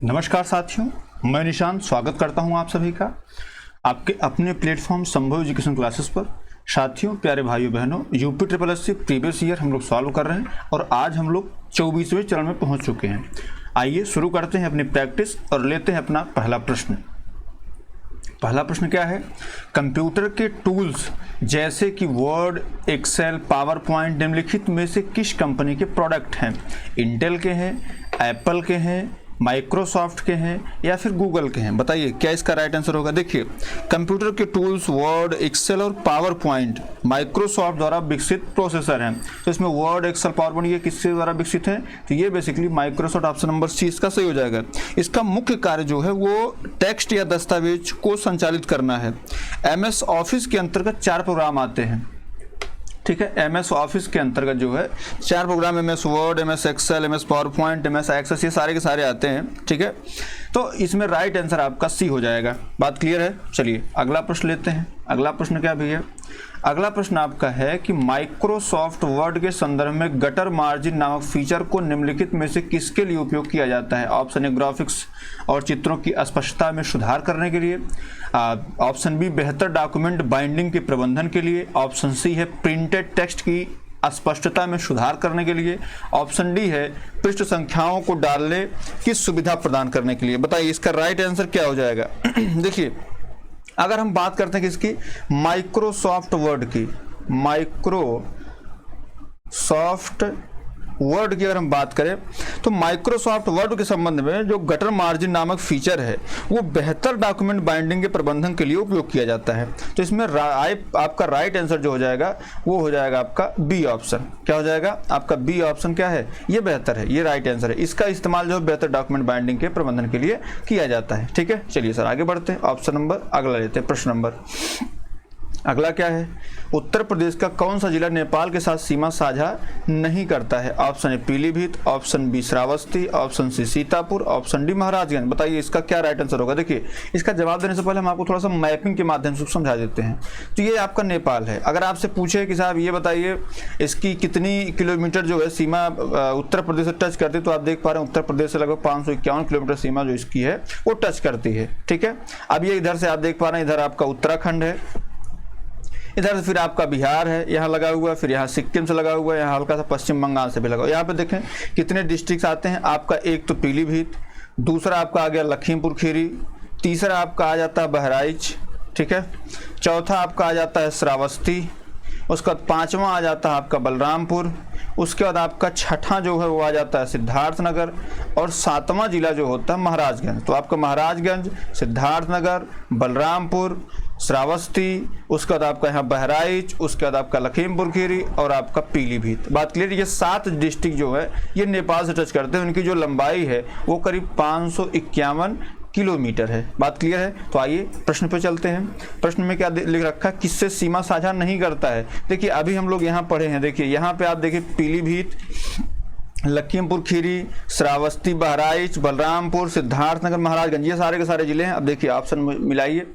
नमस्कार साथियों, मैं निशांत स्वागत करता हूं आप सभी का आपके अपने प्लेटफॉर्म संभव एजुकेशन क्लासेस पर। साथियों, प्यारे भाइयों बहनों, यूपी ट्रिपल एस से प्रीवियस ईयर हम लोग सॉल्व कर रहे हैं और आज हम लोग 24वें चरण में पहुंच चुके हैं। आइए शुरू करते हैं अपनी प्रैक्टिस और लेते हैं अपना पहला प्रश्न। पहला प्रश्न क्या है? कंप्यूटर के टूल्स जैसे कि वर्ड, एक्सेल, पावर पॉइंट निम्नलिखित में से किस कंपनी के प्रोडक्ट हैं? इंटेल के हैं, एप्पल के हैं, माइक्रोसॉफ्ट के हैं या फिर गूगल के हैं? बताइए क्या इसका राइट आंसर होगा। देखिए, कंप्यूटर के टूल्स वर्ड, एक्सेल और पावर पॉइंट माइक्रोसॉफ्ट द्वारा विकसित प्रोसेसर हैं। तो इसमें वर्ड, एक्सेल, पावर पॉइंट ये किसके द्वारा विकसित है? तो ये basically Microsoft, option number C इसका सही हो जाएगा। इसका मुख्य कार्य जो है वो टेक्स्ट या दस्तावेज को संचालित करना है। MS ऑफिस के अंतर्गत 4 प्रोग्राम आते हैं। ठीक है, MS ऑफिस के अंतर्गत जो है 4 program, MS Word, MS Excel, MS PowerPoint, MS Access, ये सारे के सारे आते हैं। ठीक है, तो इसमें राइट आंसर आपका सी हो जाएगा। बात क्लियर है? चलिए अगला प्रश्न लेते हैं। अगला प्रश्न क्या भैया? अगला प्रश्न आपका है कि माइक्रोसॉफ्ट वर्ड के संदर्भ में गटर मार्जिन नामक फीचर को निम्नलिखित में से किसके लिए उपयोग किया जाता है? ऑप्शन ए ग्राफिक्स और चित्रों की स्पष्टता में सुधार करने के लिए, ऑप्शन बी बेहतर डॉक्यूमेंट बाइंडिंग के प्रबंधन के लिए, ऑप्शन सी है प्रिंटेड टेक्स्ट की स्पष्टता में सुधार करने के लिए, ऑप्शन डी है पृष्ठ संख्याओं को डालने की सुविधा प्रदान करने के लिए। बताइए इसका राइट आंसर क्या हो जाएगा? देखिए, अगर हम बात करते हैं किसकी, माइक्रोसॉफ्ट वर्ड की, माइक्रोसॉफ्ट वर्ड की अगर हम बात करें तो माइक्रोसॉफ्ट वर्ड के संबंध में जो गटर मार्जिन नामक फीचर है वो बेहतर डॉक्यूमेंट बाइंडिंग के प्रबंधन के लिए उपयोग किया जाता है। तो इसमें आपका राइट आंसर जो हो जाएगा वो हो जाएगा आपका बी ऑप्शन। क्या हो जाएगा आपका? बी ऑप्शन क्या है? ये बेहतर है, ये राइट आंसर है। इसका इस्तेमाल जो है बेहतर डॉक्यूमेंट बाइंडिंग के प्रबंधन के लिए किया जाता है। ठीक है, चलिए सर आगे बढ़ते हैं। ऑप्शन नंबर अगला लेते हैं। प्रश्न नंबर अगला क्या है? उत्तर प्रदेश का कौन सा जिला नेपाल के साथ सीमा साझा नहीं करता है? Option A Pilibhit, option B Shravasti, option C Sitapur, option D Maharajganj. बताइए इसका क्या राइट आंसर होगा। देखिए, इसका जवाब देने से पहले हम आपको थोड़ा सा मैपिंग के माध्यम से समझा देते हैं। तो ये आपका नेपाल है। अगर आपसे पूछे कि साहब ये बताइए इसकी कितनी किलोमीटर जो है सीमा उत्तर प्रदेश से टच करती है, तो आप देख पा रहे हैं उत्तर प्रदेश से लगभग 551 किलोमीटर सीमा जो इसकी है वो टच करती है। ठीक है, अब ये इधर से आप देख पा रहे हैं, इधर आपका उत्तराखंड है, इधर से फिर आपका बिहार है यहाँ लगा हुआ, फिर यहाँ सिक्किम से लगा हुआ है, यहाँ हल्का सा पश्चिम बंगाल से भी लगा हुआ। यहाँ पे देखें कितने डिस्ट्रिक्ट आते हैं आपका। एक तो पीलीभीत, दूसरा आपका आ गया लखीमपुर खीरी, तीसरा आपका आ जाता है बहराइच, ठीक है, चौथा आपका आ जाता है श्रावस्ती, उसके बाद 5वां आ जाता है आपका बलरामपुर, उसके बाद आपका 6ठा जो है वो आ जाता है सिद्धार्थनगर और 7वां जिला जो होता है महाराजगंज। तो आपका महाराजगंज, सिद्धार्थनगर, बलरामपुर, श्रावस्ती, उसके बाद आपका यहाँ बहराइच, उसके बाद आपका लखीमपुर खीरी और आपका पीलीभीत। बात क्लियर? ये 7 डिस्ट्रिक्ट जो है ये नेपाल से टच करते हैं। उनकी जो लंबाई है वो करीब 551 किलोमीटर है। बात क्लियर है? तो आइए प्रश्न पे चलते हैं। प्रश्न में क्या लिख रखा है? किससे सीमा साझा नहीं करता है। देखिए अभी हम लोग यहाँ पढ़े हैं, देखिए यहाँ पे आप देखिए पीलीभीत, लखीमपुर खीरी, श्रावस्ती, बहराइच, बलरामपुर, सिद्धार्थनगर, महाराजगंज, ये सारे के सारे जिले हैं। अब देखिए ऑप्शन मिलाइए।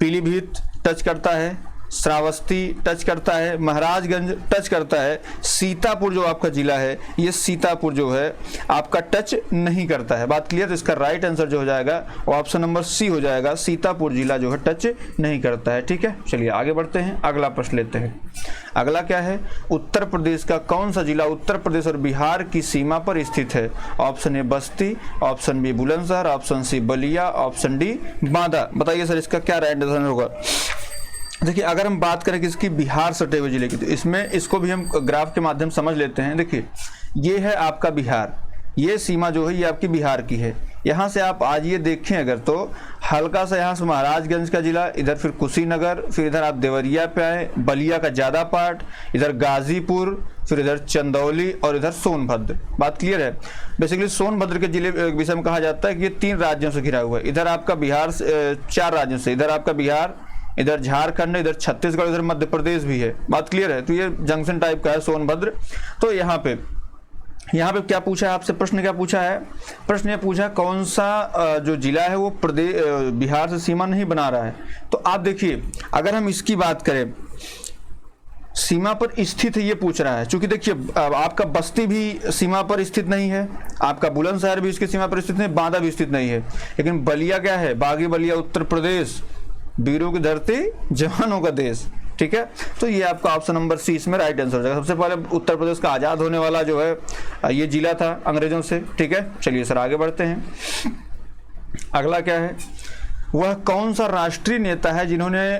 पीलीभीत टच करता है, श्रावस्ती टच करता है, महाराजगंज टच करता है, सीतापुर जो आपका जिला है ये सीतापुर जो है आपका टच नहीं करता है। बात क्लियर? तो इसका राइट आंसर जो हो जाएगा वो ऑप्शन नंबर सी हो जाएगा। सीतापुर जिला जो है टच नहीं करता है। ठीक है, चलिए आगे बढ़ते हैं। अगला प्रश्न लेते हैं। अगला क्या है? उत्तर प्रदेश का कौन सा जिला उत्तर प्रदेश और बिहार की सीमा पर स्थित है? Option A Basti, option B Bulandshahr, option C Ballia, option D Banda. बताइए सर इसका क्या राइट आंसर होगा। देखिए अगर हम बात करें कि इसकी बिहार सटे हुए जिले की, तो इसमें इसको भी हम ग्राफ के माध्यम समझ लेते हैं। देखिए ये है आपका बिहार, ये सीमा जो है ये आपकी बिहार की है। यहाँ से आप आज ये देखें अगर तो हल्का सा यहाँ से महाराजगंज का जिला, इधर फिर कुशीनगर, फिर इधर आप देवरिया पे आए, बलिया का ज़्यादा पार्ट, इधर गाजीपुर, फिर इधर चंदौली और इधर सोनभद्र। बात क्लियर है? बेसिकली सोनभद्र के जिले विषय में कहा जाता है कि ये 3 राज्यों से घिरा हुआ है। इधर आपका बिहार 4 राज्यों से, इधर आपका बिहार, इधर झारखंड, इधर छत्तीसगढ़, इधर मध्य प्रदेश भी है। बात क्लियर है? तो ये जंक्शन टाइप का है सोनभद्र। तो यहाँ पे क्या पूछा है आपसे? प्रश्न क्या पूछा है? प्रश्न ये पूछा कौन सा जो जिला है वो बिहार से सीमा नहीं बना रहा है। तो आप देखिए अगर हम इसकी बात करें सीमा पर स्थित है ये पूछ रहा है, क्योंकि देखिए आपका बस्ती भी सीमा पर स्थित नहीं है, आपका बुलंदशहर भी इसकी सीमा पर स्थित नहीं, बांदा भी स्थित नहीं है, लेकिन बलिया क्या है, बागी बलिया उत्तर प्रदेश, वीरों की धरती जवानों का देश। ठीक है, तो ये आपका ऑप्शन नंबर सी इसमें राइट आंसर हो जाएगा। सबसे पहले उत्तर प्रदेश का आज़ाद होने वाला जो है ये जिला था अंग्रेजों से। ठीक है, चलिए सर आगे बढ़ते हैं। अगला क्या है, वह कौन सा राष्ट्रीय नेता है जिन्होंने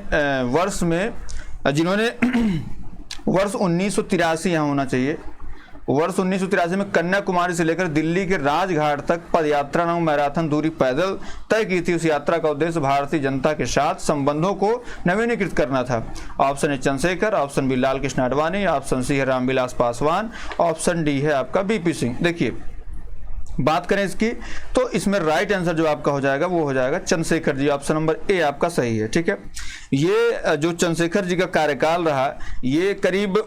वर्ष 1983 यहाँ होना चाहिए, वर्ष 1983 में कन्याकुमारी से लेकर दिल्ली के राजघाट तक पदयात्रा नामक मैराथन दूरी पैदल तय की थी। उस यात्रा का उद्देश्य भारतीय जनता के साथ संबंधों को नवीनीकृत करना था। Option A Chandrashekhar, option B Lal Krishna Advani, option C है रामविलास पासवान, ऑप्शन डी है आपका बीपी सिंह। देखिए बात करें इसकी तो इसमें राइट आंसर जो आपका हो जाएगा वो हो जाएगा Chandrashekhar ji, option number A आपका सही है। ठीक है, ये जो चंद्रशेखर जी का कार्यकाल रहा ये करीब,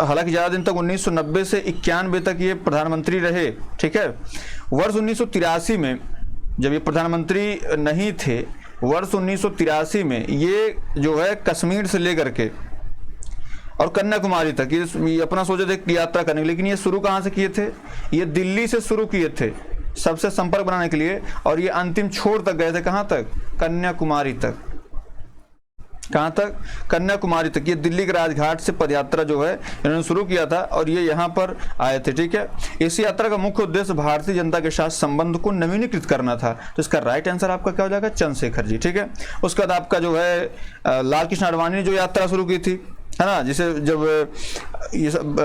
हालांकि ज़्यादा दिन तक 1990 से 91 तक ये प्रधानमंत्री रहे। ठीक है, वर्ष 1983 में जब ये प्रधानमंत्री नहीं थे, वर्ष 1983 में ये जो है कश्मीर से लेकर के और कन्याकुमारी तक ये अपना सोचे थे यात्रा करने के लिए, लेकिन ये शुरू कहाँ से किए थे, ये दिल्ली से शुरू किए थे सबसे संपर्क बनाने के लिए, और ये अंतिम छोर तक गए थे। कहाँ तक, कन्याकुमारी तक। कहाँ तक, कन्याकुमारी तक। ये दिल्ली के राजघाट से पदयात्रा जो है इन्होंने शुरू किया था और ये यहाँ पर आए थे। ठीक है, इस यात्रा का मुख्य उद्देश्य भारतीय जनता के साथ संबंध को नवीनीकृत करना था। तो इसका राइट आंसर आपका क्या हो जाएगा, चंद्रशेखर जी। ठीक है, उसके बाद आपका जो है लाल कृष्ण आडवाणी ने जो यात्रा शुरू की थी, है ना, जिसे जब ये सब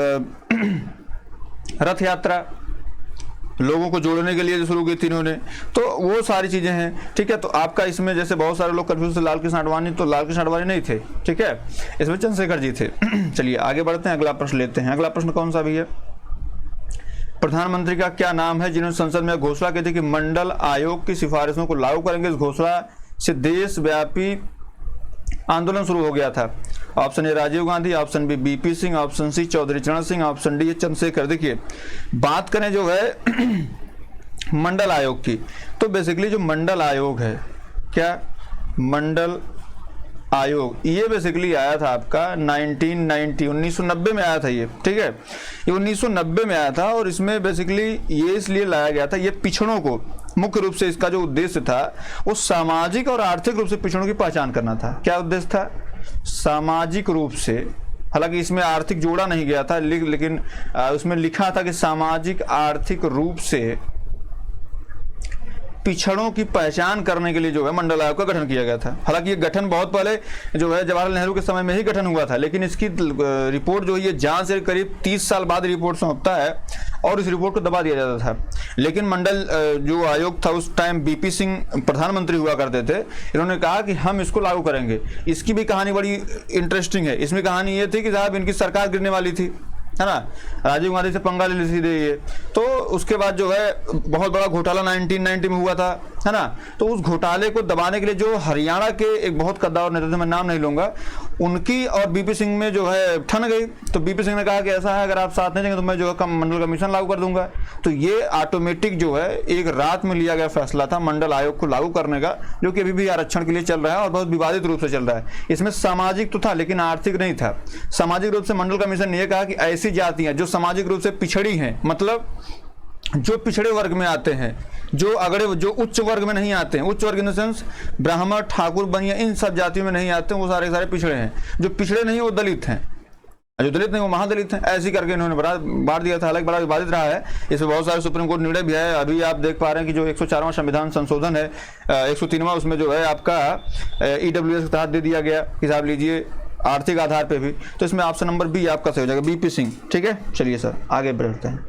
रथ यात्रा लोगों को जोड़ने के लिए जो शुरू की थी इन्होंने, तो वो सारी चीजें हैं। ठीक है, तो आपका इसमें जैसे बहुत सारे लोग कंफ्यूज थे लाल कृष्ण आडवाणी, तो लाल कृष्ण आडवाणी नहीं थे। ठीक है, इसमें चंद्रशेखर जी थे। चलिए आगे बढ़ते हैं, अगला प्रश्न लेते हैं। अगला प्रश्न कौन सा भी है, प्रधानमंत्री का क्या नाम है जिन्होंने संसद में घोषणा की थी कि मंडल आयोग की सिफारिशों को लागू करेंगे। इस घोषणा से देशव्यापी आंदोलन शुरू हो गया था। Option A Rajiv Gandhi, option B VP Singh, option C Chaudhary Charan Singh, option D Chandrashekhar. देखिए बात करें जो है मंडल आयोग की, तो बेसिकली जो मंडल आयोग है, क्या मंडल आयोग, ये बेसिकली आया था आपका 1990 में आया था ये। ठीक है, ये 1990 में आया था और इसमें बेसिकली ये इसलिए लाया गया था, ये पिछड़ों को मुख्य रूप से इसका जो उद्देश्य था वो सामाजिक और आर्थिक रूप से पिछड़ों की पहचान करना था। क्या उद्देश्य था, सामाजिक रूप से, हालांकि इसमें आर्थिक जोड़ा नहीं गया था, लेकिन उसमें लिखा था कि सामाजिक आर्थिक रूप से पिछड़ों की पहचान करने के लिए जो है मंडल आयोग का गठन किया गया था। हालांकि ये गठन बहुत पहले जो है जवाहरलाल नेहरू के समय में ही गठन हुआ था, लेकिन इसकी रिपोर्ट जो है ये जांच से करीब 30 साल बाद रिपोर्ट सौंपता है और इस रिपोर्ट को दबा दिया जाता था। लेकिन मंडल जो आयोग था उस टाइम बीपी सिंह प्रधानमंत्री हुआ करते थे, इन्होंने कहा कि हम इसको लागू करेंगे। इसकी भी कहानी बड़ी इंटरेस्टिंग है। इसमें कहानी ये थी कि साहब इनकी सरकार गिरने वाली थी, है ना, राजीव गांधी से पंगा ले ली सीधे ये, तो उसके बाद जो है बहुत बड़ा घोटाला 1990 में हुआ था, है ना। तो उस घोटाले को दबाने के लिए जो हरियाणा के एक बहुत कद्दावर नेता थे, मैं नाम नहीं लूंगा, उनकी और बीपी सिंह में जो है ठन गई। तो बीपी सिंह ने कहा कि ऐसा है अगर आप साथ नहीं देंगे तो मैं जो है मंडल कमीशन लागू कर दूंगा। तो ये ऑटोमेटिक जो है एक रात में लिया गया फैसला था मंडल आयोग को लागू करने का, जो कि अभी भी आरक्षण के लिए चल रहा है और बहुत विवादित रूप से चल रहा है। इसमें सामाजिक तो था लेकिन आर्थिक नहीं था। सामाजिक रूप से मंडल कमीशन ने यह कहा कि ऐसी जातियां जो सामाजिक रूप से पिछड़ी हैं, मतलब जो पिछड़े वर्ग में आते हैं, जो अगड़े, जो उच्च वर्ग में नहीं आते हैं, उच्च वर्ग इन द सेंस ब्राह्मण, ठाकुर, बनिया, इन सब जातियों में नहीं आते हैं, वो सारे सारे पिछड़े हैं। जो पिछड़े नहीं वो दलित हैं, जो दलित नहीं वो महादलित हैं। ऐसी करके इन्होंने बांट दिया था। हालांकि बड़ा विवादित रहा है, इसमें बहुत सारे सुप्रीम कोर्ट निर्णय भी है। अभी आप देख पा रहे हैं कि जो 104वां संविधान संशोधन है, 103वां, उसमें जो है आपका EWS के तहत दे दिया गया, हिसाब लीजिए आर्थिक आधार पे भी। तो इसमें ऑप्शन नंबर बी आपका सही हो जाएगा, बीपी सिंह। ठीक है, चलिए सर आगे बढ़ते हैं।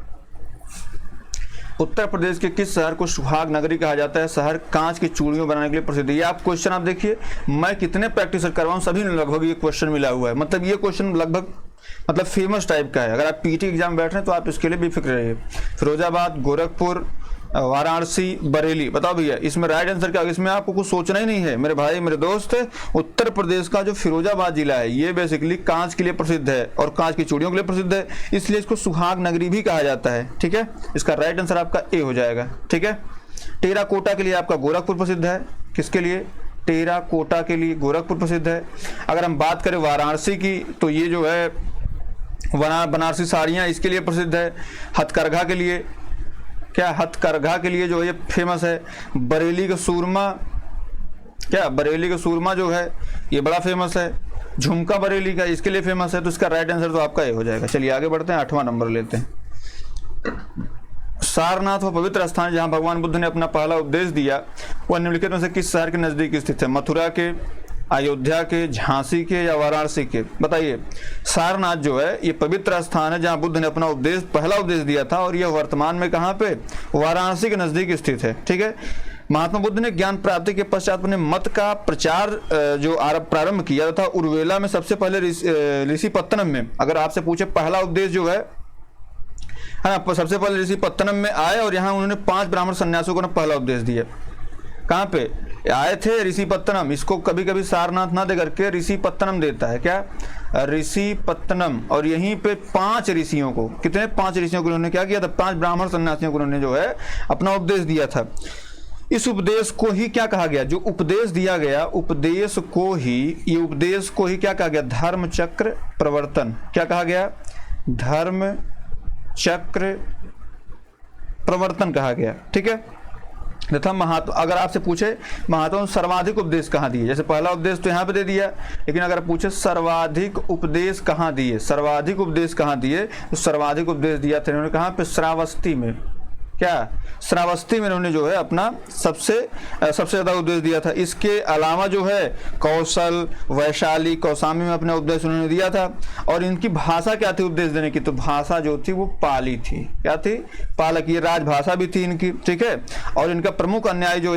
उत्तर प्रदेश के किस शहर को सुहाग नगरी कहा जाता है? शहर कांच की चूड़ियों बनाने के लिए प्रसिद्ध है। ये आप क्वेश्चन आप देखिए, मैं कितने प्रैक्टिस करवाऊं सभी ने लगभग ये क्वेश्चन मिला हुआ है। मतलब ये क्वेश्चन लगभग मतलब फेमस टाइप का है। अगर आप पीटी एग्जाम बैठ रहे हैं तो आप इसके लिए भी फिक्र रहिए। फिरोजाबाद, गोरखपुर, वाराणसी, बरेली, बताओ भैया इसमें राइट आंसर क्या होगा? इसमें आपको कुछ सोचना ही नहीं है मेरे भाई, मेरे दोस्त। उत्तर प्रदेश का जो फिरोजाबाद जिला है ये बेसिकली कांच के लिए प्रसिद्ध है और कांच की चूड़ियों के लिए प्रसिद्ध है, इसलिए इसको सुहाग नगरी भी कहा जाता है। ठीक है, इसका राइट आंसर आपका ए हो जाएगा। ठीक है, टेराकोटा के लिए आपका गोरखपुर प्रसिद्ध है। किसके लिए? टेराकोटा के लिए गोरखपुर प्रसिद्ध है। अगर हम बात करें वाराणसी की तो ये जो है बनारसी साड़ियाँ इसके लिए प्रसिद्ध है। हथकरघा के लिए, क्या हथकरघा के लिए जो है ये फेमस है। बरेली का सूरमा, क्या बरेली का सूरमा जो है ये बड़ा फेमस है। झुमका बरेली का इसके लिए फेमस है। तो इसका राइट आंसर तो आपका ये हो जाएगा। चलिए आगे बढ़ते हैं, 8वां नंबर लेते हैं। सारनाथ वह पवित्र स्थान जहां भगवान बुद्ध ने अपना पहला उपदेश दिया वह निम्नलिखित में से किस शहर के नजदीक स्थित है? मथुरा के, अयोध्या के, झांसी के या वाराणसी के? बताइए। सारनाथ जो है ये पवित्र स्थान है जहां बुद्ध ने अपना पहला उपदेश दिया था और यह वर्तमान में कहां पे? वाराणसी के नजदीक स्थित है। ठीक है। महात्मा बुद्ध ने ज्ञान प्राप्ति के पश्चात अपने मत का प्रचार जो प्रारंभ किया था उर्वेला में, सबसे पहले ऋषिपत्तनम में। अगर आपसे पूछे पहला उपदेश जो है ना, सबसे पहले ऋषिपत्तनम में आए और यहाँ उन्होंने 5 ब्राह्मण सन्यासियों को पहला उपदेश दिया। कहाँ पे आए थे? ऋषिपत्तनम। इसको कभी कभी सारनाथ ना दे करके ऋषिपत्तनम देता है। क्या? ऋषिपत्तनम। और यहीं पे 5 ऋषियों को, कितने? 5 ऋषियों को उन्होंने क्या किया था? 5 ब्राह्मण सन्यासियों को उन्होंने जो है अपना उपदेश दिया था। इस उपदेश को ही क्या कहा गया? जो उपदेश दिया गया उपदेश को ही, ये उपदेश को ही क्या कहा गया? धर्म चक्र प्रवर्तन। क्या कहा गया? धर्म चक्र प्रवर्तन कहा गया। ठीक है। तथा महात्मा, अगर आपसे पूछे महात्मा सर्वाधिक उपदेश कहाँ दिए, जैसे पहला उपदेश तो यहाँ पे दे दिया, लेकिन अगर पूछे सर्वाधिक उपदेश कहाँ दिए, सर्वाधिक उपदेश कहाँ दिए, तो सर्वाधिक उपदेश दिया था इन्होंने कहाँ पे? श्रावस्ती में। क्या? श्रावस्ती में इन्होंने जो है अपना सबसे ज़्यादा उपदेश दिया था। इसके अलावा जो है कौशल, वैशाली, कौशाम्बी में अपना उपदेश उन्होंने दिया था। और इनकी भाषा क्या थी उपदेश देने की? तो भाषा जो थी वो पाली थी। क्या थी? पालक। ये राजभाषा भी थी इनकी। ठीक है। और इनका प्रमुख अनुयायी जो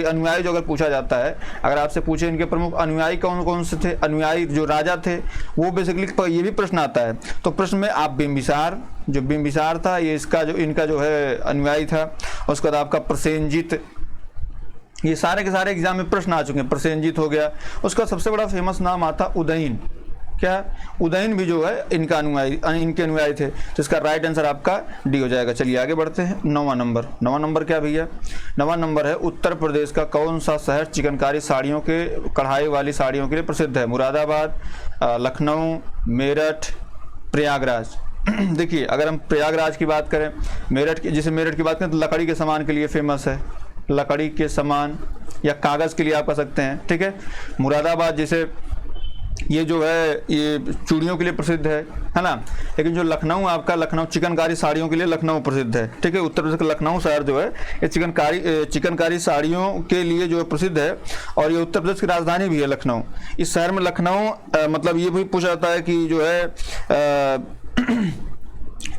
अनुयायी जो अगर पूछा जाता है, अगर आपसे पूछे इनके प्रमुख अनुयायी कौन कौन से थे, अनुयायी जो राजा थे, वो बेसिकली ये भी प्रश्न आता है। तो प्रश्न में आप बिंबिसार, जो बिंबिसार था ये इनका जो है अनुयायी था। उसके बाद आपका प्रसेनजीत, ये सारे के सारे एग्जाम में प्रश्न आ चुके हैं। प्रसेनजीत हो गया। उसका सबसे बड़ा फेमस नाम आता उदयन। क्या? उदयन भी जो है इनके अनुयायी थे। तो इसका राइट आंसर आपका डी हो जाएगा। चलिए आगे बढ़ते हैं। 9वां नंबर। 9वां नंबर क्या भैया? 9वां नंबर है उत्तर प्रदेश का कौन सा शहर चिकनकारी साड़ियों के, कढ़ाई वाली साड़ियों के लिए प्रसिद्ध है? मुरादाबाद, लखनऊ, मेरठ, प्रयागराज। देखिए अगर हम प्रयागराज की बात करें, मेरठ की बात करें तो लकड़ी के सामान के लिए फेमस है। लकड़ी के सामान या कागज़ के लिए आप कह सकते हैं। ठीक है। मुरादाबाद जैसे ये जो है ये चूड़ियों के लिए प्रसिद्ध है ना। लेकिन जो लखनऊ आपका, लखनऊ चिकनकारी साड़ियों के लिए लखनऊ प्रसिद्ध है। ठीक है। उत्तर प्रदेश का लखनऊ शहर जो है ये चिकनकारी साड़ियों के लिए जो है प्रसिद्ध है। और ये उत्तर प्रदेश की राजधानी भी है लखनऊ। इस शहर में लखनऊ मतलब ये भी पूछा जाता है कि जो है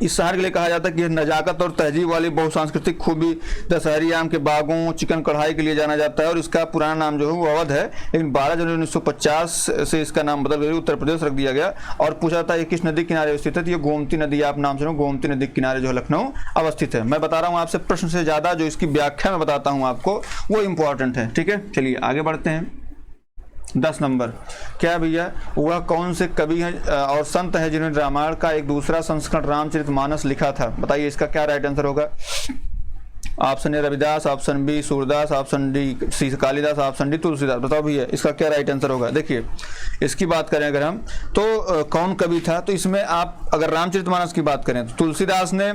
इस शहर के लिए कहा जाता है कि नजाकत और तहजीब वाली बहुसांस्कृतिक खूबी, दशहरी आम के बागों, चिकन कढ़ाई के लिए जाना जाता है। और इसका पुराना नाम जो है वो अवध है, लेकिन 12 जनवरी 1950 से इसका नाम बदल कर उत्तर प्रदेश रख दिया गया। और पूछा जाता है किस नदी किनारे स्थित है? तो ये गोमती नदी, आप नाम सुनो, गोमती नदी किनारे जो है लखनऊ अवस्थित है। मैं बता रहा हूँ आपसे प्रश्न से ज्यादा जो इसकी व्याख्या में बताता हूँ आपको वो इंपॉर्टेंट है। ठीक है। चलिए आगे बढ़ते हैं। 10 नंबर क्या भैया? वह कौन से कवि हैं और संत हैं जिन्होंने रामायण का एक दूसरा संस्करण रामचरितमानस लिखा था? बताइए इसका क्या राइट आंसर होगा? Option A Ravidas, option B Surdas, option D Shri Kalidas, option D Tulsidas. बताओ भैया इसका क्या राइट आंसर होगा? देखिए इसकी बात करें अगर हम तो कौन कवि था, तो इसमें आप अगर रामचरितमानस की बात करें तो तुलसीदास ने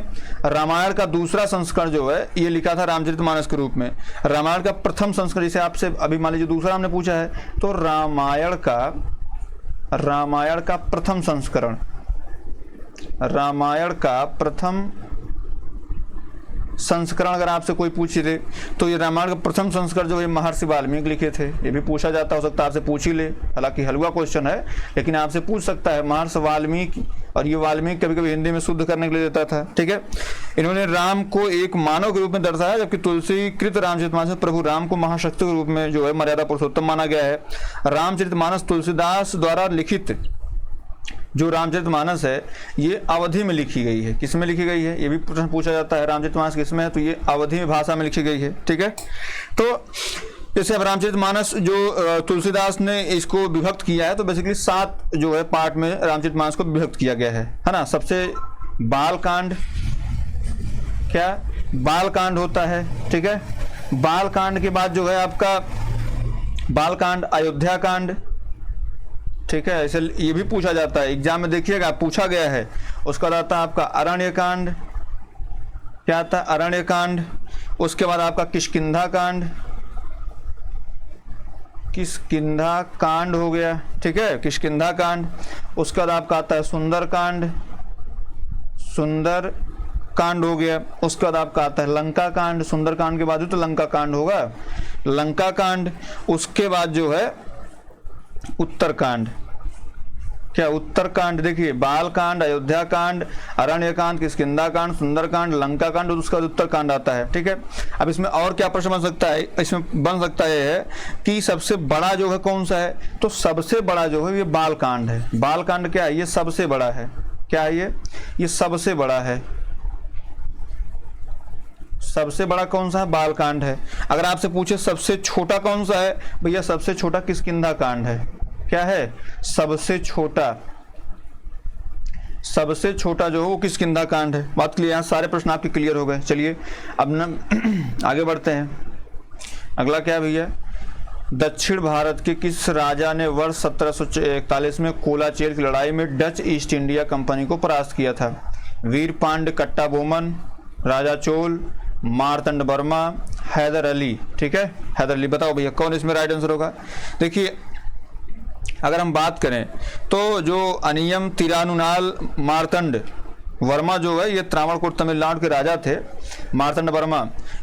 रामायण का दूसरा संस्करण जो है ये लिखा था रामचरितमानस के रूप में। रामायण का प्रथम संस्करण, जिसे आपसे अभी मान लीजिए दूसरा हमने पूछा है, तो रामायण का प्रथम संस्करण, रामायण का प्रथम संस्करण अगर आपसे कोई पूछ ले तो ये रामायण का प्रथम संस्करण जो है महर्षि वाल्मीकि लिखे थे। ये भी पूछा जाता हो सकता है, आपसे पूछ ही ले, हालांकि हलवा क्वेश्चन है लेकिन आपसे पूछ सकता है महर्षि वाल्मीकि। और ये वाल्मीकि कभी कभी हिंदी में शुद्ध करने के लिए देता था। ठीक है। इन्होंने राम को एक मानव के रूप में दर्शाया, जबकि तुलसीकृत रामचरितमानस प्रभु राम को महाशक्ति के रूप में जो है मर्यादा पुरुषोत्तम माना गया है। रामचरितमानस तुलसीदास द्वारा लिखित जो रामचरितमानस है ये अवधि में लिखी गई है। किस में लिखी गई है? ये भी प्रश्न पूछा जाता है रामचरितमानस किस में है, तो ये अवधि भाषा में लिखी गई है। ठीक है। तो जैसे अब रामचरितमानस जो तुलसीदास ने इसको विभक्त किया है, तो बेसिकली 7 जो है पार्ट में रामचरितमानस को विभक्त किया गया है ना। सबसे बालकांड, क्या बालकांड होता है? ठीक है। बालकांड के बाद जो है आपका बालकांड, अयोध्या कांड, ठीक है, ऐसे ये भी पूछा जाता है एग्जाम में, देखिएगा पूछा गया है। उसके बाद आता है आपका अरण्य कांड, क्या आता है, अरण्य कांड। उसके बाद आपका किष्किंधा कांड, किष्किंधा कांड हो गया, ठीक है, किष्किंधा कांड। उसके बाद आपका आता है सुंदर कांड, सुंदर कांड हो गया। उसके बाद आपका आता है लंका कांड, सुंदर कांड के बाद तो लंका कांड होगा, लंका कांड। उसके बाद जो है उत्तरकांड, क्या उत्तरकांड, देखिए बाल कांड, अयोध्या कांड, अरण्य कांड, किष्किंधा कांड, सुंदर कांड, लंका कांड, और उसका उत्तरकांड आता है, ठीक है। अब इसमें और क्या प्रश्न बन सकता है, इसमें बन सकता है कि सबसे बड़ा जो है कौन सा है, तो सबसे बड़ा जो है ये बाल कांड है। बाल कांड क्या है, ये सबसे बड़ा है, क्या है ये सबसे बड़ा है। सबसे बड़ा कौन सा है, बाल कांड है। अगर आपसे पूछे सबसे छोटा कौन सा है, भैया सबसे छोटा किष्किंधा कांड है, क्या है, सबसे छोटा, सबसे छोटा जो है वो किष्किंधा कांड है। बात क्लियर, यहाँ सारे प्रश्न आपके क्लियर हो गए। चलिए अब ना आगे बढ़ते हैं। अगला क्या है भैया, दक्षिण भारत के किस राजा ने वर्ष 1741 में कोलाचेर की लड़ाई में डच ईस्ट इंडिया कंपनी को परास्त किया था? वीरपांड कट्टाबोमन, राजा चोल, मार्तंड वर्मा, हैदर अली, ठीक है, हैदर अली। बताओ भैया कौन इसमें राइट आंसर होगा। देखिए अगर हम बात करें तो जो अनियम तिरानुनाल मार्तंड वर्मा जो है ये त्रावणकोर तमिलनाडु के राजा थे, मार्तंड वर्मा,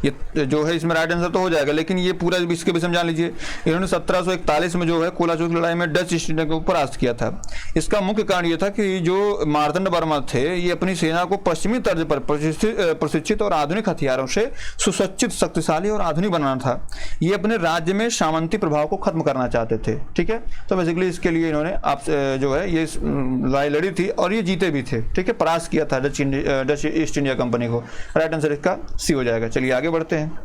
ये जो है इसमें राइट आंसर तो हो जाएगा, लेकिन ये पूरा इसके विषय में जान लीजिए। इन्होंने 1741 में जो है कोलाचोर की लड़ाई में डच ईस्ट इंडिया को परास्त किया था। इसका मुख्य कारण ये था कि जो मार्तंड वर्मा थे ये अपनी सेना को पश्चिमी तर्ज पर प्रशिक्षित और आधुनिक हथियारों से सुसज्जित, शक्तिशाली और आधुनिक बनाना था। ये अपने राज्य में सामंती प्रभाव को खत्म करना चाहते थे, ठीक है। तो बेसिकली इसके लिए इन्होंने आप जो है ये लड़ाई लड़ी थी और ये जीते भी थे, ठीक है, परास्त किया था डच ईस्ट इंडिया कंपनी को। राइट आंसर इसका सी हो जाएगा। चलिए आगे बढ़ते हैं।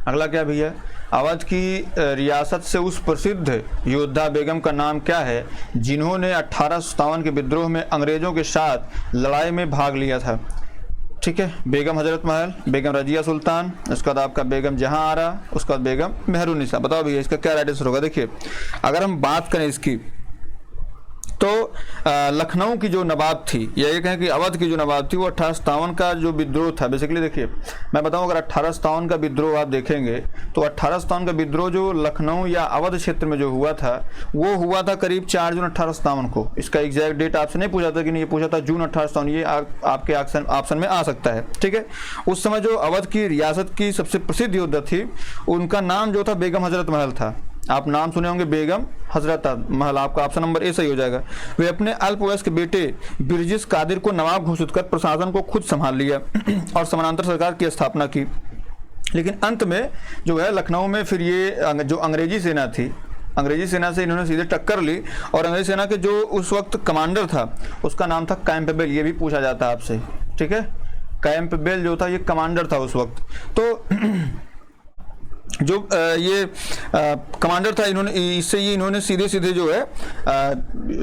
अगला क्या भैया, अवध की रियासत से उस प्रसिद्ध योद्धा बेगम का नाम क्या है जिन्होंने 1857 के विद्रोह में अंग्रेजों के साथ लड़ाई में भाग लिया था? ठीक है, बेगम हजरत महल, बेगम रजिया सुल्तान, उसके बाद आपका बेगम जहां आरा, उसके बाद बेगम मेहरुन्निसा। बताओ भैया इसका क्या राइट आंसर होगा। देखिए अगर हम बात करें इसकी तो लखनऊ की जो नवाब थी, या ये कहें कि अवध की जो नवाब थी, वो 1857 का जो विद्रोह था, बेसिकली देखिए मैं बताऊं अगर 1857 का विद्रोह आप देखेंगे तो 1857 का विद्रोह जो लखनऊ या अवध क्षेत्र में जो हुआ था वो हुआ था करीब 4 जून 1857 को। इसका एग्जैक्ट डेट आपसे नहीं पूछा था कि नहीं, ये पूछा था जून 1857, ये आपके ऑप्शन में आ सकता है, ठीक है। उस समय जो अवध की रियासत की सबसे प्रसिद्ध योद्धा थी उनका नाम जो था बेगम हजरत महल था। आप नाम सुने होंगे बेगम हजरत महल, आपका ऑप्शन नंबर ए सही हो जाएगा। वे अपने अल्पवयस्क बेटे बिरजिस कादिर को नवाब घोषित कर प्रशासन को खुद संभाल लिया और समानांतर सरकार की स्थापना की। लेकिन अंत में जो है लखनऊ में फिर ये जो अंग्रेजी सेना थी, अंग्रेजी सेना से इन्होंने सीधे टक्कर ली और अंग्रेजी सेना के जो उस वक्त कमांडर था उसका नाम था कैंपबेल। ये भी पूछा जाता है आपसे, ठीक है, कैंपबेल जो था ये कमांडर था उस वक्त। तो जो ये कमांडर था, इन्होंने सीधे सीधे जो है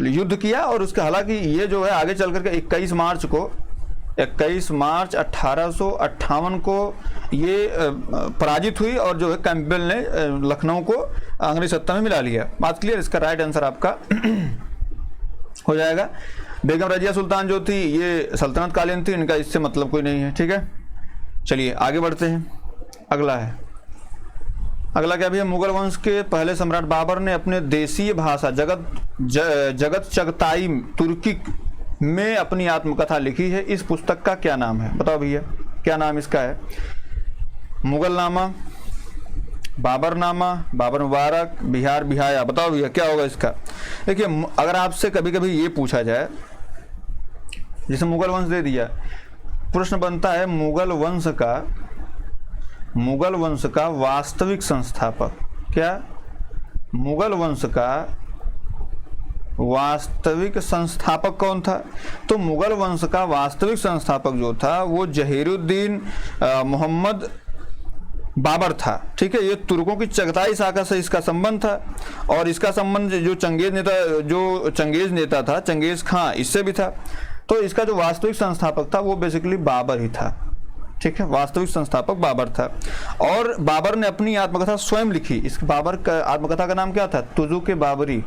युद्ध किया और उसके हालांकि ये जो है आगे चल करके 21 मार्च 1858 को ये पराजित हुई और जो है कैंपबेल ने लखनऊ को अंग्रेज सत्ता में मिला लिया। बात क्लियर, इसका राइट आंसर आपका हो जाएगा। बेगम रजिया सुल्तान जो थी ये सल्तनत कालीन थी, इनका इससे मतलब कोई नहीं है, ठीक है। चलिए आगे बढ़ते हैं। अगला क्या भी है, मुगल वंश के पहले सम्राट बाबर ने अपने देशीय भाषा जगत चगताई तुर्की में अपनी आत्मकथा लिखी है। इस पुस्तक का क्या नाम है? बताओ भैया क्या नाम इसका है। मुगल नामा, बाबर नामा, बाबर मुबारक, बिहार बिहाया। बताओ भैया क्या होगा इसका। देखिए अगर आपसे कभी कभी ये पूछा जाए, जैसे मुगल वंश दे दिया, प्रश्न बनता है मुगल वंश का वास्तविक संस्थापक क्या? मुगल वंश का वास्तविक संस्थापक कौन था? तो मुगल वंश का वास्तविक संस्थापक जो था वो जहीरुद्दीन मोहम्मद बाबर था, ठीक है। ये तुर्कों की चगताई शाखा से इसका संबंध था और इसका संबंध जो चंगेज नेता था, चंगेज खां, इससे भी था। तो इसका जो वास्तविक संस्थापक था वो बेसिकली बाबर ही था, ठीक है, वास्तविक संस्थापक बाबर था। और बाबर ने अपनी आत्मकथा स्वयं लिखी। इस बाबर का आत्मकथा का नाम क्या था? तुजुक ए बाबरी,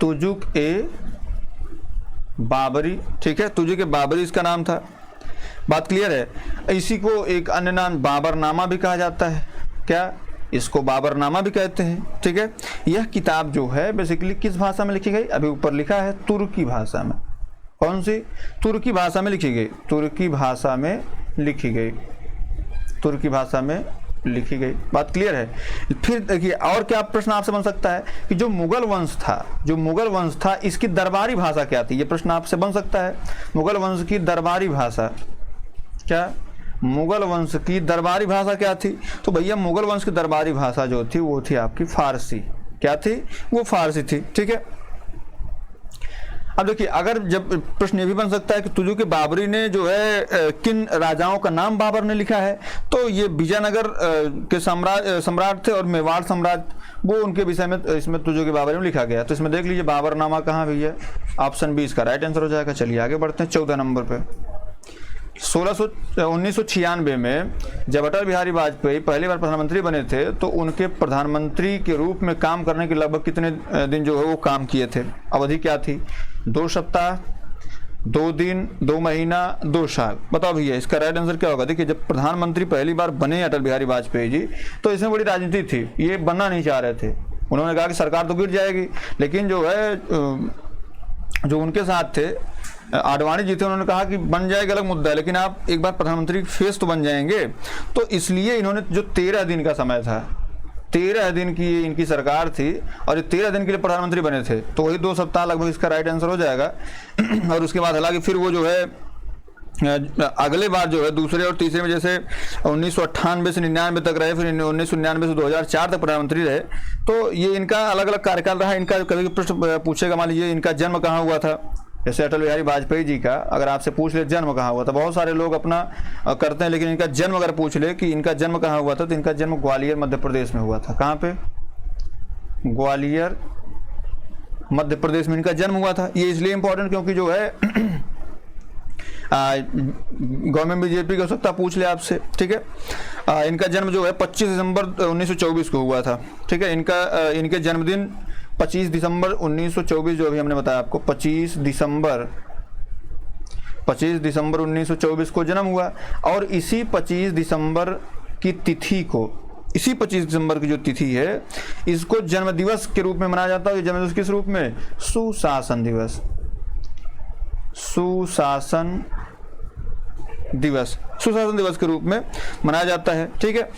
तुजुक ए बाबरी, ठीक है, तुजुक ए बाबरी इसका नाम था। बात क्लियर है। इसी को एक अन्य नाम बाबरनामा भी कहा जाता है। क्या? इसको बाबरनामा भी कहते हैं, ठीक है। यह किताब जो है बेसिकली किस भाषा में लिखी गई? अभी ऊपर लिखा है तुर्की भाषा में। कौन सी? तुर्की भाषा में लिखी गई, तुर्की भाषा में लिखी गई, तुर्की भाषा में लिखी गई। बात क्लियर है। फिर देखिए और क्या प्रश्न आपसे बन सकता है कि जो मुगल वंश था, जो मुगल वंश था इसकी दरबारी भाषा क्या थी? ये प्रश्न आपसे बन सकता है। मुगल वंश की दरबारी भाषा क्या? मुगल वंश की दरबारी भाषा क्या थी? तो भैया मुगल वंश की दरबारी भाषा जो थी वो थी आपकी फारसी। क्या थी? वो फारसी थी, ठीक है। अब देखिए अगर जब प्रश्न ये भी बन सकता है कि तुजुक ए बाबरी ने जो है किन राजाओं का नाम बाबर ने लिखा है, तो ये विजयनगर के सम्राट थे और मेवाड़ सम्राट, वो उनके विषय में इसमें तुजुक ए बाबरी में लिखा गया। तो इसमें देख लीजिए बाबरनामा कहाँ भी है। ऑप्शन बी इसका राइट आंसर हो जाएगा। चलिए आगे बढ़ते हैं 14 नंबर पे। 1996 में जब अटल बिहारी वाजपेयी पहली बार प्रधानमंत्री बने थे तो उनके प्रधानमंत्री के रूप में काम करने के लगभग कितने दिन जो है वो काम किए थे? अवधि क्या थी? 2 सप्ताह, 2 दिन, 2 महीना, 2 साल। बताओ भैया इसका राइट आंसर क्या होगा? देखिए जब प्रधानमंत्री पहली बार बने अटल बिहारी वाजपेयी जी तो इसमें बड़ी राजनीति थी, ये बनना नहीं चाह रहे थे। उन्होंने कहा कि सरकार तो गिर जाएगी, लेकिन जो है जो उनके साथ थे आडवाणी जी थे, उन्होंने कहा कि बन जाएगा अलग मुद्दा है, लेकिन आप एक बार प्रधानमंत्री फेस तो बन जाएंगे। तो इसलिए इन्होंने जो 13 दिन का समय था, 13 दिन की इनकी सरकार थी और ये 13 दिन के लिए प्रधानमंत्री बने थे, तो वही 2 सप्ताह लगभग इसका राइट आंसर हो जाएगा। और उसके बाद हालांकि फिर वो जो है अगले बार जो है दूसरे और तीसरे में जैसे 1998 से 99 तक रहे, फिर 1999 से 2004 तक प्रधानमंत्री रहे। तो ये इनका अलग अलग कार्यकाल रहा। इनका कभी प्रश्न पूछेगा, मान लीजिए इनका जन्म कहाँ हुआ था, जैसे अटल बिहारी वाजपेयी जी का अगर आपसे पूछ ले जन्म कहाँ हुआ था, बहुत सारे लोग अपना करते हैं, लेकिन इनका जन्म अगर पूछ ले कि इनका जन्म कहाँ हुआ था, तो इनका जन्म ग्वालियर मध्य प्रदेश में हुआ था। कहाँ पे? ग्वालियर मध्य प्रदेश में इनका जन्म हुआ था। ये इसलिए इंपॉर्टेंट क्योंकि जो है गवर्नमेंट बीजेपी हो सकता पूछ ले आपसे, ठीक है। इनका जन्म जो है 25 दिसंबर 1924 को हुआ था, ठीक है। इनके जन्मदिन 25 दिसंबर 1924 जो अभी हमने बताया आपको, 25 दिसंबर 1924 को जन्म हुआ। और इसी 25 दिसंबर की तिथि को, इसी 25 दिसंबर की जो तिथि है इसको जन्म दिवस के रूप में मनाया जाता है। जन्म दिवस किस रूप में? सुशासन दिवस, सुशासन दिवस, सुशासन दिवस के रूप में मनाया जाता है, ठीक है।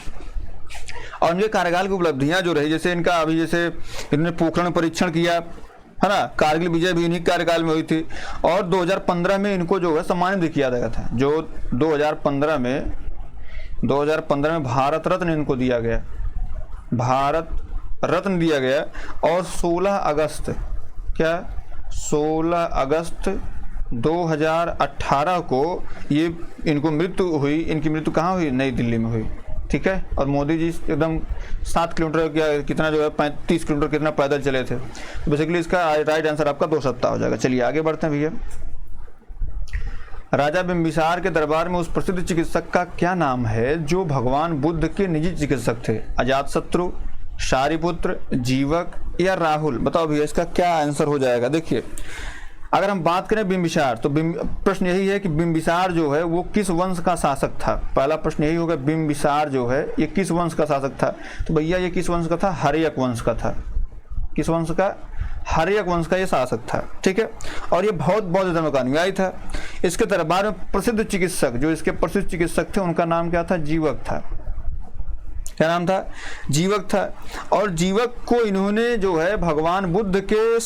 और इनके कार्यकाल की उपलब्धियां जो रही, जैसे इनका अभी जैसे इन्होंने पोखरण परीक्षण किया है ना, कारगिल विजय भी इन्हीं कार्यकाल में हुई थी। और 2015 में इनको जो है सम्मानित भी किया गया था, जो 2015 में भारत रत्न इनको दिया गया, भारत रत्न दिया गया। और 16 अगस्त 2018 को ये इनको मृत्यु हुई। इनकी मृत्यु कहाँ हुई? नई दिल्ली में हुई, ठीक है। और मोदी जी एकदम 7 किलोमीटर या कितना जो है 35 किलोमीटर कितना पैदल चले थे। तो बेसिकली इसका राइट आंसर आपका 2 सप्ताह हो जाएगा। चलिए आगे बढ़ते हैं भैया। राजा बिंबिसार के दरबार में उस प्रसिद्ध चिकित्सक का क्या नाम है जो भगवान बुद्ध के निजी चिकित्सक थे? अजातशत्रु, शारिपुत्र, जीवक या राहुल? बताओ भैया इसका क्या आंसर हो जाएगा। देखिए अगर हम बात करें बिंबिसार, तो प्रश्न यही है कि बिंबिसार जो है वो किस वंश का शासक था? पहला प्रश्न यही होगा, बिंबिसार जो है ये किस वंश का शासक था? तो भैया ये किस वंश का था? हर्यक वंश का था। किस वंश का? हर्यक वंश का ये शासक था, ठीक है। और ये बहुत बौद्ध धर्म का अनुयायी था। इसके दरबार में प्रसिद्ध चिकित्सक, जो इसके प्रसिद्ध चिकित्सक थे उनका नाम क्या था? जीवक था। क्या नाम था? जीवक था। और जीवक को इन्होंने जो है भगवान बुद्ध के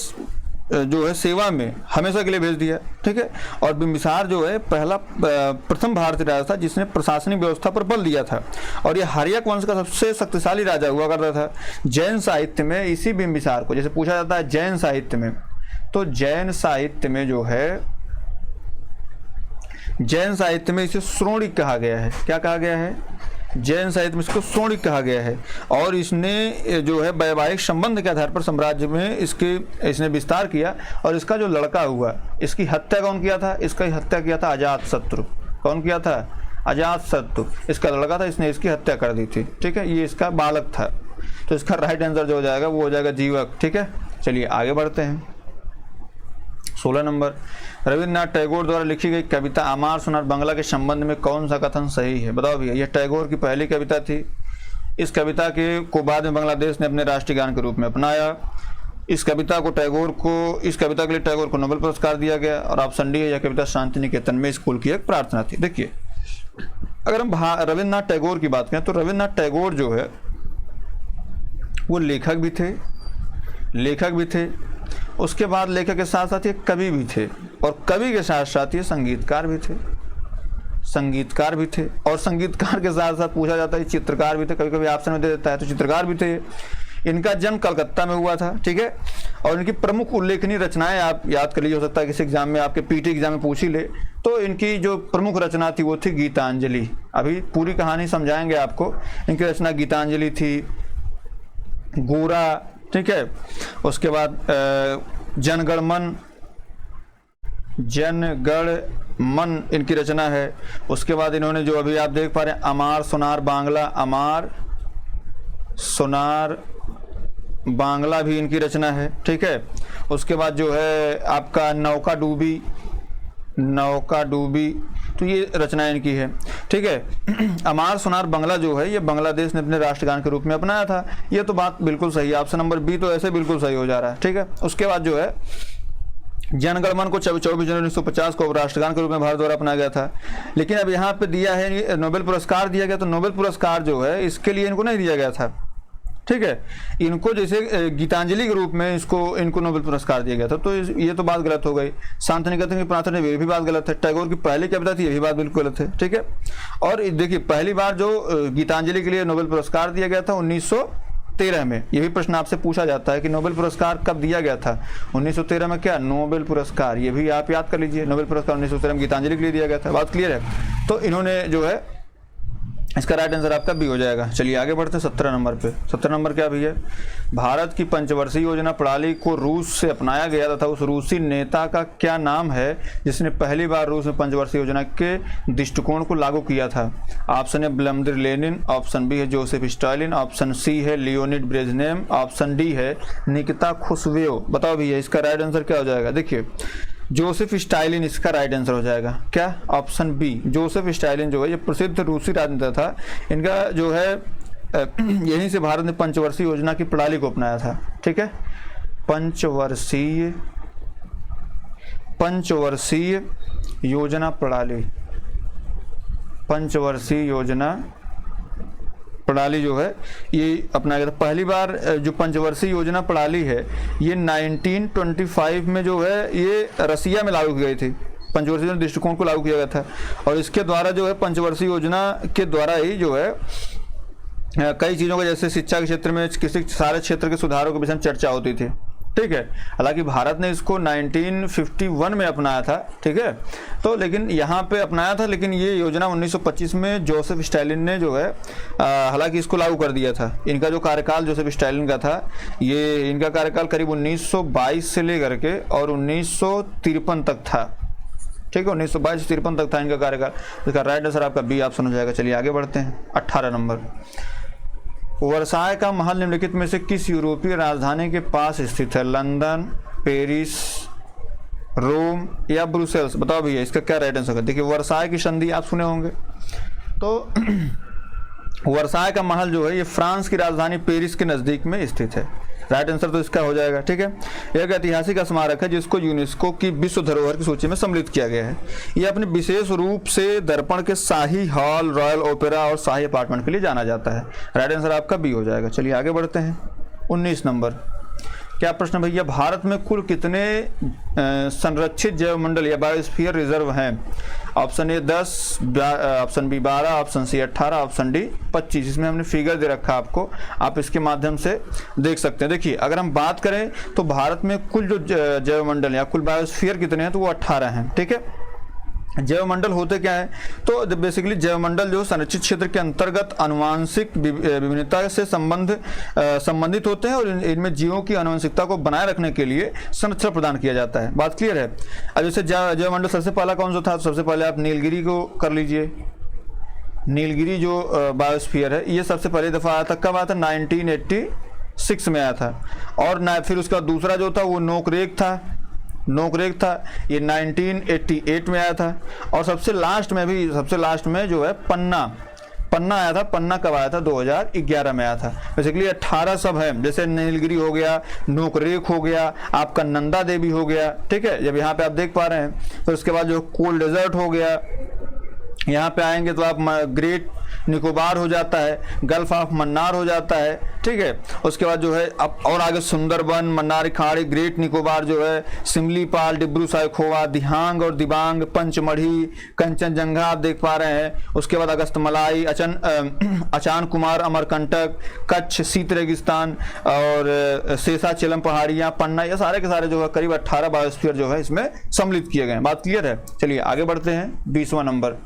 जो है सेवा में हमेशा के लिए भेज दिया, ठीक है। और बिंबिसार जो है प्रथम भारतीय राजा था जिसने प्रशासनिक व्यवस्था पर बल दिया था। और ये हर्यक वंश का सबसे शक्तिशाली राजा हुआ करता था। जैन साहित्य में इसी बिंबिसार को, जैसे पूछा जाता है जैन साहित्य में, तो जैन साहित्य में जो है, जैन साहित्य में इसे श्रोणिक कहा गया है। क्या कहा गया है? जैन साहित्य में इसको श्रोणिक कहा गया है। और इसने जो है वैवाहिक संबंध के आधार पर साम्राज्य में इसने विस्तार किया। और इसका जो लड़का हुआ, इसकी हत्या कौन किया था? इसका हत्या किया था अजातशत्रु। कौन किया था? अजातशत्रु। इसका लड़का था, इसने इसकी हत्या कर दी थी। ठीक है, ये इसका बालक था। तो इसका राइट आंसर जो हो जाएगा वो हो जाएगा जीवक। ठीक है, चलिए आगे बढ़ते हैं। 16 नंबर, रविन्द्रनाथ टैगोर द्वारा लिखी गई कविता अमार सोनार बांग्ला के संबंध में कौन सा कथन सही है? बताओ भैया। यह टैगोर की पहली कविता थी। इस कविता को बाद में बांग्लादेश ने अपने राष्ट्रीय गान के रूप में अपनाया। इस कविता के लिए टैगोर को नोबेल पुरस्कार दिया गया। और ऑप्शन डी है, यह कविता शांति निकेतन में स्कूल की एक प्रार्थना थी। देखिए, अगर हम रविन्द्रनाथ टैगोर की बात करें तो रविन्द्रनाथ टैगोर जो है वो लेखक भी थे। उसके बाद लेखक के साथ साथ ये कवि भी थे, और कवि के साथ साथ ये संगीतकार भी थे। और संगीतकार के साथ साथ पूछा जाता है चित्रकार भी थे, कभी कभी ऑप्शन में दे देता है, तो चित्रकार भी थे। इनका जन्म कलकत्ता में हुआ था। ठीक है, और इनकी प्रमुख उल्लेखनीय रचनाएं आप याद कर लीजिए, हो सकता है किसी एग्जाम में आपके पीटी एग्जाम में पूछ ही ले। तो इनकी जो प्रमुख रचना थी वो थी गीतांजलि। अभी पूरी कहानी समझाएंगे आपको। इनकी रचना गीतांजलि थी, गोरा, ठीक है, उसके बाद जनगण मन इनकी रचना है। उसके बाद इन्होंने जो अभी आप देख पा रहे हैं अमार सोनार बांग्ला भी इनकी रचना है। ठीक है, उसके बाद जो है आपका नौका डूबी, तो ये रचना इनकी है। ठीक है, अमार सोनार बांग्ला जो है ये बांग्लादेश ने अपने राष्ट्रगान के रूप में अपनाया था। ये तो बात बिल्कुल सही है, ऑप्शन नंबर बी तो ऐसे बिल्कुल सही हो जा रहा है। ठीक है, उसके बाद जो है जनगण मन को 24 जनवरी 1950 को राष्ट्रगान के रूप में भारत द्वारा अपनाया गया था। लेकिन अब यहाँ पे दिया है नोबेल पुरस्कार दिया गया, तो नोबेल पुरस्कार जो है इसके लिए इनको नहीं दिया गया था। ठीक है, इनको जैसे गीतांजलि के रूप में इनको नोबेल पुरस्कार दिया गया था। तो ये तो बात गलत हो गई। शांति निकेतन की प्रार्थना, ये भी बात गलत है। टैगोर की पहली कविता थी, ये भी बात बिल्कुल गलत है। ठीक है, और देखिए पहली बार जो गीतांजलि के लिए नोबेल पुरस्कार दिया गया था 1913 में। ये भी प्रश्न आपसे पूछा जाता है कि नोबेल पुरस्कार कब दिया गया था? 1913 में क्या नोबेल पुरस्कार, ये भी आप याद कर लीजिए। नोबेल पुरस्कार 1913 में गीतांजलि के लिए दिया गया था। बात क्लियर है? तो इन्होंने जो है इसका राइट आंसर आपका बी हो जाएगा। चलिए आगे बढ़ते हैं 17 नंबर पे। 17 नंबर क्या भी है? भारत की पंचवर्षीय योजना प्रणाली को रूस से अपनाया गया तथा उस रूसी नेता का क्या नाम है जिसने पहली बार रूस में पंचवर्षीय योजना के दृष्टिकोण को लागू किया था? ऑप्शन है व्लादिमीर लेनिन, ऑप्शन बी है जोसेफ स्टालिन, ऑप्शन सी है लियोनिड ब्रेजनेव, ऑप्शन डी है निकिता खुश्वेव। बताओ भैया इसका राइट आंसर क्या हो जाएगा? देखिए जोसेफ स्टालिन इसका राइट आंसर हो जाएगा। क्या? ऑप्शन बी, जोसेफ स्टालिन जो है ये प्रसिद्ध रूसी राजनेता था। इनका जो है यहीं से भारत ने पंचवर्षीय योजना की प्रणाली को अपनाया था। ठीक है, पंचवर्षीय योजना प्रणाली जो है ये अपनाया गया था। पहली बार जो पंचवर्षीय योजना प्रणाली है ये 1925 में जो है ये रसिया में लागू की गई थी। पंचवर्षीय दृष्टिकोण को लागू किया गया था, और इसके द्वारा जो है पंचवर्षीय योजना के द्वारा ही जो है कई चीज़ों का, जैसे शिक्षा के क्षेत्र में किसी सारे क्षेत्र के सुधारों के विषय में चर्चा होती थी। ठीक है, हालांकि भारत ने इसको 1951 में अपनाया था। ठीक है, तो लेकिन यहाँ पे अपनाया था, लेकिन ये योजना 1925 में जोसेफ स्टालिन ने जो है हालांकि इसको लागू कर दिया था। इनका जो कार्यकाल जोसेफ स्टालिन का था, ये इनका कार्यकाल करीब 1922 से लेकर के और 1953 तक था। ठीक है, 1922 से 53 तक था इनका कार्यकाल। इसका राइट आंसर आपका बी ऑप्शन हो जाएगा। चलिए आगे बढ़ते हैं। 18 नंबर, वर्साय का महल निम्नलिखित में से किस यूरोपीय राजधानी के पास स्थित है? लंदन, पेरिस, रोम या ब्रुसेल्स? बताओ भैया इसका क्या राइट आंसर है? देखिए वर्साय की संधि आप सुने होंगे, तो वर्साय का महल जो है ये फ्रांस की राजधानी पेरिस के नज़दीक में स्थित है। राइट आंसर तो इसका हो जाएगा। ठीक है, एक ऐतिहासिक स्मारक है जिसको यूनेस्को की विश्व धरोहर की सूची में सम्मिलित किया गया है। यह अपने विशेष रूप से दर्पण के शाही हॉल, रॉयल ओपेरा और शाही अपार्टमेंट के लिए जाना जाता है। राइट आंसर आपका बी हो जाएगा। चलिए आगे बढ़ते हैं। 19 नंबर, क्या प्रश्न भैया? भारत में कुल कितने संरक्षित जैवमंडल या बायोस्फीयर रिजर्व हैं? Option A 10, option B 12, option C 18, option D 25। इसमें हमने फिगर दे रखा आपको, आप इसके माध्यम से देख सकते हैं। देखिए अगर हम बात करें तो भारत में कुल जो जैवमंडल या कुल बायोस्फीयर कितने हैं, तो वो 18 हैं। ठीक है, जैवमंडल होते क्या है, तो बेसिकली जैवमंडल जो संरक्षित क्षेत्र के अंतर्गत आनुवांशिक विभिन्नता से संबंधित होते हैं और इनमें जीवों की आनुवंशिकता को बनाए रखने के लिए संरक्षण प्रदान किया जाता है। बात क्लियर है। अब जैसे जैवमंडल सबसे पहला कौन सा था, तो सबसे पहले आप नीलगिरी को कर लीजिए। नीलगिरी जो बायोस्फीयर है ये सबसे पहली दफ़ा आया था, कब आया था, 1986 में आया था। और फिर उसका दूसरा जो था वो नोकरेक था, ये 1988 में आया था। और सबसे लास्ट में जो है पन्ना आया था। पन्ना कब आया था, 2011 में आया था। बेसिकली 18 सब है, जैसे नीलगिरी हो गया, नोकरेक हो गया, आपका नंदा देवी हो गया, ठीक है, जब यहाँ पे आप देख पा रहे हैं। तो उसके बाद जो कोल डेजर्ट हो गया, यहाँ पे आएंगे तो आप ग्रेट निकोबार हो जाता है, गल्फ ऑफ मन्नार हो जाता है, ठीक है। उसके बाद जो है अब और आगे सुंदरबन, मन्नार खाड़ी, ग्रेट निकोबार जो है, सिमलीपाल, डिब्रू साइखोवा, दिहांग और दिबांग, पंचमढ़ी, कंचनजंगा आप देख पा रहे हैं। उसके बाद अगस्तमलाई, अचान कुमार, अमरकंटक, कच्छ, शीत रेगिस्तान और शेषाचलम पहाड़ियाँ, पन्ना, ये सारे के सारे जो है करीब 18 बायोस्फीयर जो है इसमें सम्मिलित किए गए हैं। बात क्लियर है। चलिए आगे बढ़ते हैं। 20वां नंबर,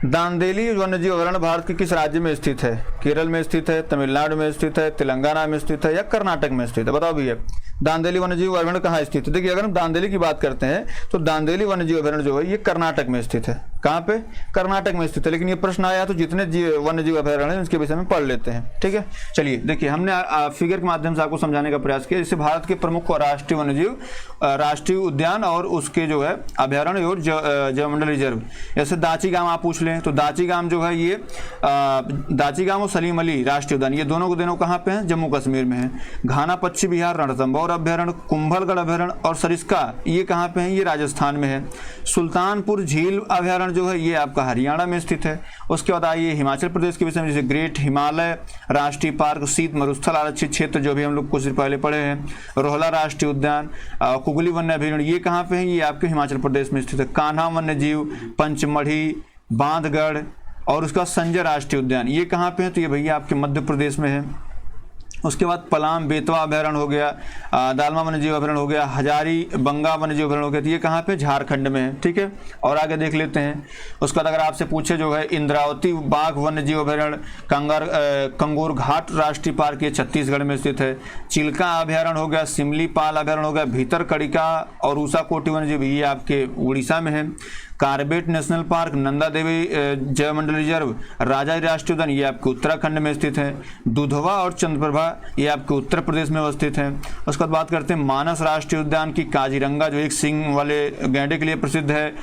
दांदेली वन्यजीव अभयारण्य भारत के किस राज्य में स्थित है? केरल में स्थित है, तमिलनाडु में स्थित है, तेलंगाना में स्थित है या कर्नाटक में स्थित है? बताओ भैया, दांदेली वन्यजीव अभयारण्य कहाँ स्थित है? देखिए अगर हम दांदेली की बात करते हैं तो दांदेली वन्यजीव अभयारण्य जो है ये कर्नाटक में स्थित है। कहाँ पे? कर्नाटक में स्थित है। लेकिन ये प्रश्न आया तो जितने वन्यजीव अभयारण्य हैं उसके विषय में पढ़ लेते हैं, ठीक है। चलिए देखिए, हमने फिगर के माध्यम से आपको समझाने का प्रयास किया। जैसे भारत के प्रमुख राष्ट्रीय वन्यजीव, राष्ट्रीय उद्यान और उसके जो है अभयारण्य और जैवमंडल रिजर्व, जैसे दाचीगाम आप पूछ लें तो दाचीगाम जो है ये दाचीगाम और सलीम अली राष्ट्रीय उद्यान, ये दोनों कहाँ पे हैं? जम्मू कश्मीर में है। घाना पश्चिम बिहार रणथंभौर अभयारण्य, कुंभलगढ़ अभयारण्य और सरिस्का ये कहाँ पे हैं? ये राजस्थान में है। सुल्तानपुर झील अभयारण्य जो है ये आपका हरियाणा में स्थित है। उसके बाद आइए हिमाचल प्रदेश के विषय में, जैसे ग्रेट हिमालय राष्ट्रीय पार्क, शीत मरुस्थल आरक्षित क्षेत्र जो भी हम लोग कुछ देर पहले पढ़े हैं, रोहला राष्ट्रीय उद्यान, कुगली वन्य अभयारण्य ये कहाँ पे है? ये आपके हिमाचल प्रदेश में स्थित है। कान्हा वन्य जीव, पंचमढ़ी, बांधगढ़ और उसका संजय राष्ट्रीय उद्यान ये कहाँ पे है? तो ये भैया आपके मध्य प्रदेश में है। उसके बाद पलाम बेतवा अभयारण्य हो गया, दालमा वन्यजीव अभयारण्य हो गया, हजारी बंगा वन्यजीव अभयारण्य हो गया, तो ये कहाँ पे? झारखंड में है, ठीक है। और आगे देख लेते हैं। उसके बाद अगर आपसे पूछे जो है इंद्रावती बाघ वन्यजीव अभयारण्य, कंगोर घाट राष्ट्रीय पार्क ये छत्तीसगढ़ में स्थित है। चिल्का अभयारण्य हो गया, सिमलीपाल अभयारण्य हो गया, भीतरकनिका और ऊषाकोटी वन्यजीव ये आपके उड़ीसा में है। Corbett national park, Nanda Devi जैवमंडल reserve, राजा राष्ट्रीय उद्यान ये आपके उत्तराखंड में स्थित है। दुधवा और चंद्रप्रभा ये आपके उत्तर प्रदेश में अवस्थित है। उसके बाद बात करते हैं मानस राष्ट्रीय उद्यान की, काजीरंगा जो एक सींग वाले गैंडे के लिए प्रसिद्ध है।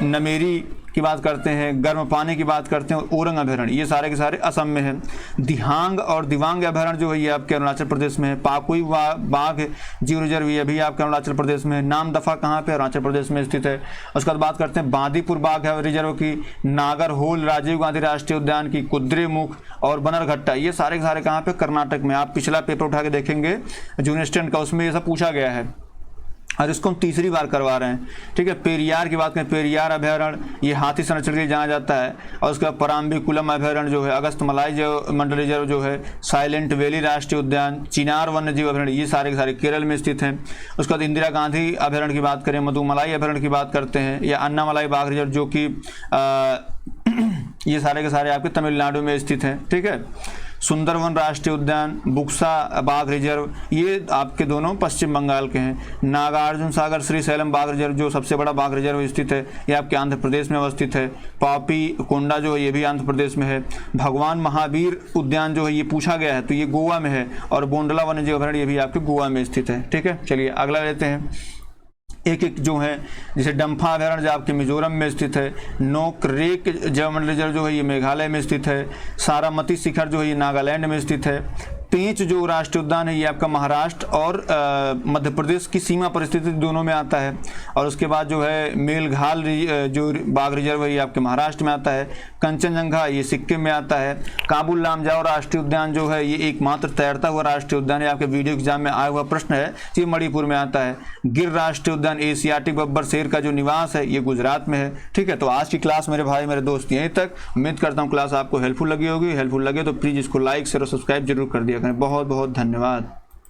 नमेरी की बात करते हैं, गर्म पानी की बात करते हैं, ओरंग अभयारण्य ये सारे के सारे असम में है। दिहांग और दिवांग अभयारण्य जो है ये आपके अरुणाचल प्रदेश में है। पाकुई बाघ जीव रिजर्व ये भी आपके अरुणाचल प्रदेश में है। नामदफा कहाँ पे? अरुणाचल प्रदेश में स्थित है। उसके बाद बात करते हैं बांदीपुर बाघ रिजर्व की, नागरहोल राजीव गांधी राष्ट्रीय उद्यान की, कुद्रेमुख और बनरघट्टा ये सारे के सारे कहाँ पे? कर्नाटक में। आप पिछला पेपर उठा के देखेंगे जूनियर स्टूडेंट का, उसमें ये सब पूछा गया है और इसको हम तीसरी बार करवा रहे हैं, ठीक है। पेरियार की बात करें, पेरियार अभयारण्य ये हाथी संरक्षण के लिए जाना जाता है। और उसके बाद पराम्बीकुलम अभयारण्य जो है, अगस्तमलाई जैवमंडल रिजर्व जो है, साइलेंट वैली राष्ट्रीय उद्यान, चिनार वन्यजीव अभयारण्य ये सारे के सारे केरल में स्थित हैं। उसके बाद इंदिरा गांधी अभयारण्य की बात करें, मधुमलाई अभयारण्य की बात करते हैं, या अन्नामलाई बाघ रिजर्व जो कि ये सारे के सारे आपके तमिलनाडु में स्थित हैं, ठीक है। सुंदरवन राष्ट्रीय उद्यान, बुक्सा बाघ रिजर्व ये आपके दोनों पश्चिम बंगाल के हैं। नागार्जुन सागर श्रीशैलम बाघ रिजर्व जो सबसे बड़ा बाघ रिजर्व स्थित है ये आपके आंध्र प्रदेश में अवस्थित है। पापी कोंडा जो है ये भी आंध्र प्रदेश में है। भगवान महावीर उद्यान जो है ये पूछा गया है तो ये गोवा में है। और बोंडला वन्यजीव अभयारण्य ये भी आपके गोवा में स्थित है, ठीक है। चलिए अगला लेते हैं। एक एक जो है, जैसे डम्फा अभयारण्य जो आपके मिजोरम में स्थित है। नोकरेक जैवमंडल रिजर्व जो है ये मेघालय में स्थित है। सारामती शिखर जो है ये नागालैंड में स्थित है। पेंच जो राष्ट्रीय उद्यान है ये आपका महाराष्ट्र और मध्य प्रदेश की सीमा परिस्थिति दोनों में आता है। और उसके बाद जो है मेलघाल जो बाघ रिजर्व है ये आपके महाराष्ट्र में आता है। कंचनजंगा ये सिक्किम में आता है। काबुल लामजाओ राष्ट्रीय उद्यान जो है ये एकमात्र तैरता हुआ राष्ट्रीय उद्यान है, आपके वीडियो एग्जाम में आया हुआ प्रश्न है, ये मणिपुर में आता है। गिर राष्ट्रीय उद्यान एशियाटिक बब्बर शेर का जो निवास है ये गुजरात में है, ठीक है। तो आज की क्लास मेरे भाई मेरे दोस्त यहीं तक। उम्मीद करता हूँ क्लास आपको हेल्पफुल लगी होगी। हेल्पफुल लगे तो प्लीज़ इसको लाइक शेयर और सब्सक्राइब जरूर कर दिया करें। बहुत बहुत धन्यवाद।